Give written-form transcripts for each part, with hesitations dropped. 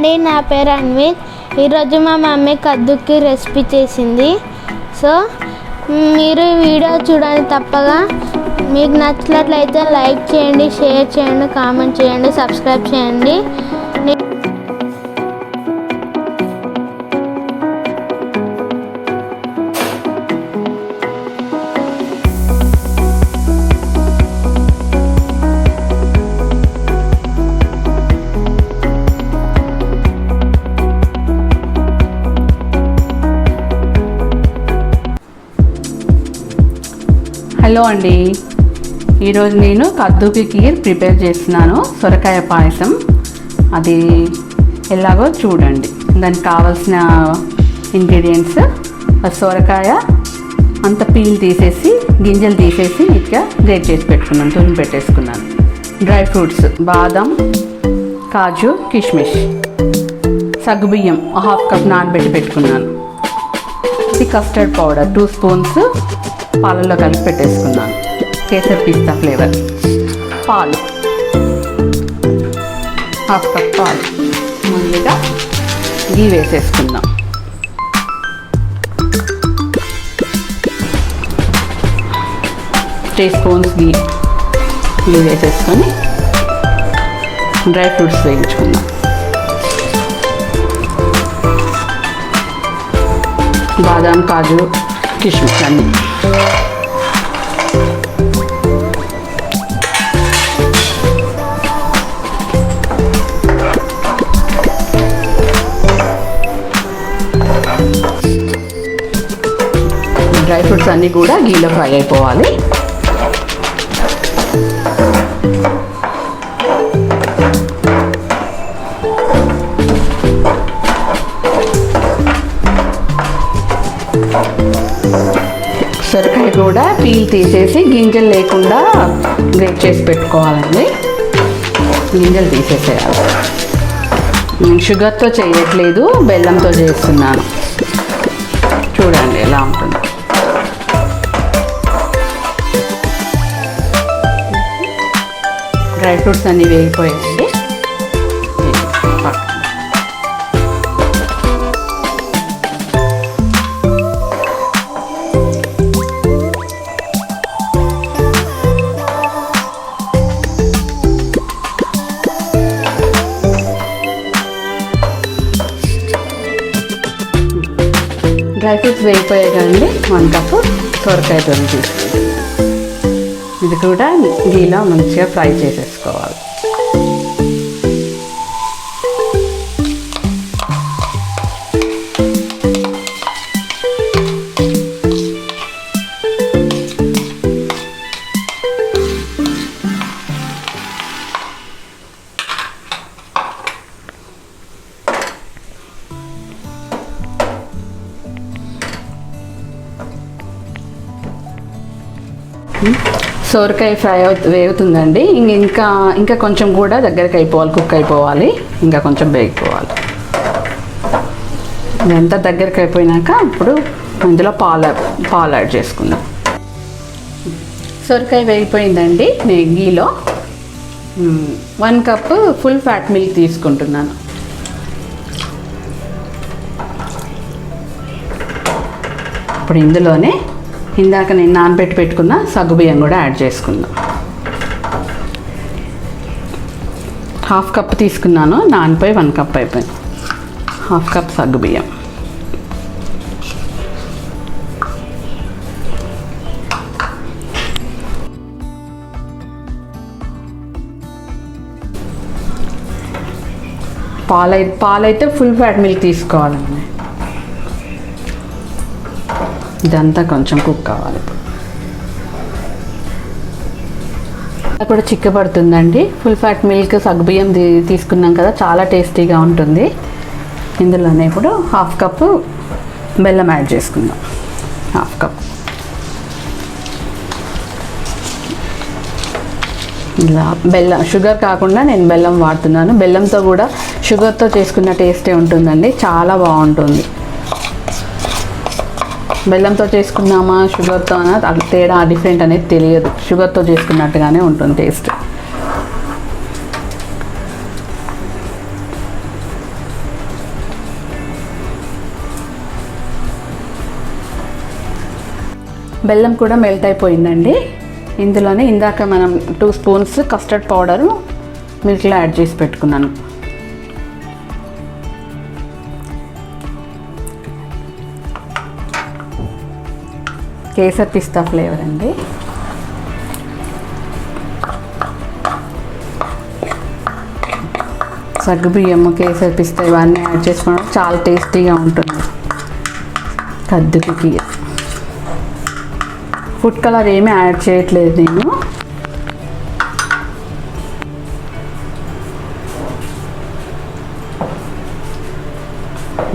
అండి, నా పేరు అన్విత్. ఈరోజు మా మమ్మీ కద్దుకి రెసిపీ చేసింది. సో మీరు వీడియో చూడండి తప్పగా. మీకు నచ్చినట్లయితే లైక్ చేయండి, షేర్ చేయండి, కామెంట్ చేయండి, సబ్స్క్రైబ్ చేయండి. హలో అండి, ఈరోజు నేను కద్దుకి కీర్ ప్రిపేర్ చేస్తున్నాను. సొరకాయ పాయసం. అది ఎలాగో చూడండి. దానికి కావాల్సిన ఇంగ్రీడియంట్స్: సొరకాయ అంత పీల్ తీసేసి గింజలు తీసేసి నీట్గా గ్రేట్ చేసి పెట్టుకున్నాను, తురిమి పెట్టేసుకున్నాను. డ్రై ఫ్రూట్స్: బాదం, కాజు, కిష్మిష్. సగ్గుబియ్యం 1/2 కప్ నానబెట్టి పెట్టుకున్నాను. ఇది కస్టర్డ్ పౌడర్ 2 స్పూన్స్ పాలల్లో కలిపి పెట్టేసుకున్నాను. కేసర్ పిస్తా ఫ్లేవర్. పాలు 1/2 కప్ పాలు. ముందుగా గీ వేసేసుకుందాం. త్రీ స్పూన్స్ గీ వేసేసుకొని డ్రై ఫ్రూట్స్ వేయించుకుందాం. బాదం, కాజు, కిష్మిష్ అన్నీ. డ్రై ఫ్రూట్స్ అన్నీ కూడా గీలో ఫ్రై అయిపోవాలి. సొరకాయ కూడా పీల్ తీసేసి గింజలు లేకుండా గ్రేట్ చేసి పెట్టుకోవాలండి. గింజలు తీసేసేయాలి. నేను షుగర్తో చేయట్లేదు, బెల్లంతో చేస్తున్నాను. చూడండి ఎలా ఉంటుంది. డ్రై ఫ్రూట్స్ అన్నీ వేగిపోయాయండి. డ్రై ఫ్రూట్స్ వేగిపోయాయి కదండి. 1 కప్పు సొరకాయ తొలి తీసుకుంటాం. ఇది కూడా గీలో మంచిగా ఫ్రై చేసేసుకోవాలి. సొరకాయ ఫ్రై వేగుతుందండి. ఇంకా కొంచెం కూడా దగ్గరికి అయిపోవాలి, కుక్ అయిపోవాలి. ఇంకా కొంచెం వేగిపోవాలి. ఇదంతా దగ్గరికి అయిపోయినాక ఇప్పుడు ఇందులో పాలు యాడ్ చేసుకుందాం. సొరకాయ వేగిపోయిందండి. నేను గీలో 1 కప్ ఫుల్ ఫ్యాట్ మిల్క్ తీసుకుంటున్నాను. ఇప్పుడు ఇందులోనే ఇందాక నేను నానబెట్టి పెట్టుకున్న సగ్గుబియ్యం కూడా యాడ్ చేసుకుందాం. 1/2 కప్ తీసుకున్నాను, నానిపోయి 1 కప్ అయిపోయింది. 1/2 కప్ సగ్గుబియ్యం. పాలైతే ఫుల్ ఫ్యాట్ మిల్క్ తీసుకోవాలండి. ఇదంతా కొంచెం కుక్ కావాలి. కూడా చిక్కబడుతుందండి. ఫుల్ ఫ్యాట్ మిల్క్ సగ్గుబియ్యం తీసుకున్నాం కదా, చాలా టేస్టీగా ఉంటుంది. ఇందులోనే ఇప్పుడు 1/2 కప్పు బెల్లం యాడ్ చేసుకుందాం. 1/2 కప్. ఇలా బెల్లం, షుగర్ కాకుండా నేను బెల్లం వాడుతున్నాను. బెల్లంతో కూడా షుగర్తో చేసుకున్న టేస్టే ఉంటుందండి, చాలా బాగుంటుంది. బెల్లంతో చేసుకున్నామా షుగర్తో అది తేడా డిఫరెంట్ అనేది తెలియదు. షుగర్తో చేసుకున్నట్టుగానే ఉంటుంది టేస్ట్. బెల్లం కూడా మెల్ట్ అయిపోయిందండి. ఇందులోనే ఇందాక మనం 2 స్పూన్స్ కస్టర్డ్ పౌడరు మిల్క్లో యాడ్ చేసి పెట్టుకున్నాను. కేసర్ పిస్తా ఫ్లేవర్ అండి. సగ్గుబియ్యం, కేసర్ పిస్తా ఇవన్నీ యాడ్ చేసుకోవడం చాలా టేస్టీగా ఉంటుంది కద్దుకి కీర్. ఫుడ్ కలర్ ఏమీ యాడ్ చేయట్లేదు నేను.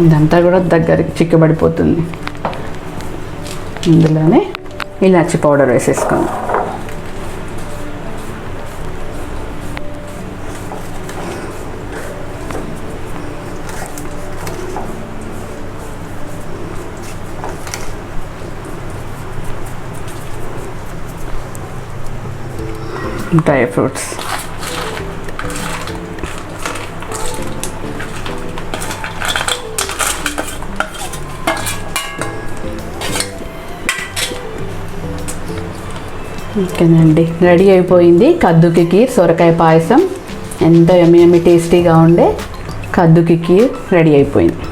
ఇదంతా కూడా దగ్గరికి చిక్కబడిపోతుంది. ఇందులోనే ఇలాచి పౌడర్ వేసేసుకోండి. డ్రై ఫ్రూట్స్, ఓకేనండి, రెడీ అయిపోయింది కద్దుకి కీర్ సొరకాయ పాయసం. ఎంత యమ్మీ యమ్మీ టేస్టీగా ఉండే కద్దుకి కీర్ రెడీ అయిపోయింది.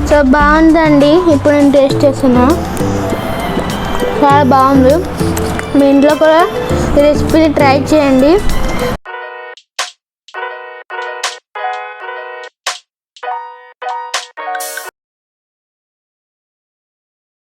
సో బాగుందండి. ఇప్పుడు నేను టేస్ట్ చేస్తున్నా, చాలా బాగుంది. మీ ఇంట్లో కూడా ఈ రెసిపీని ట్రై చేయండి.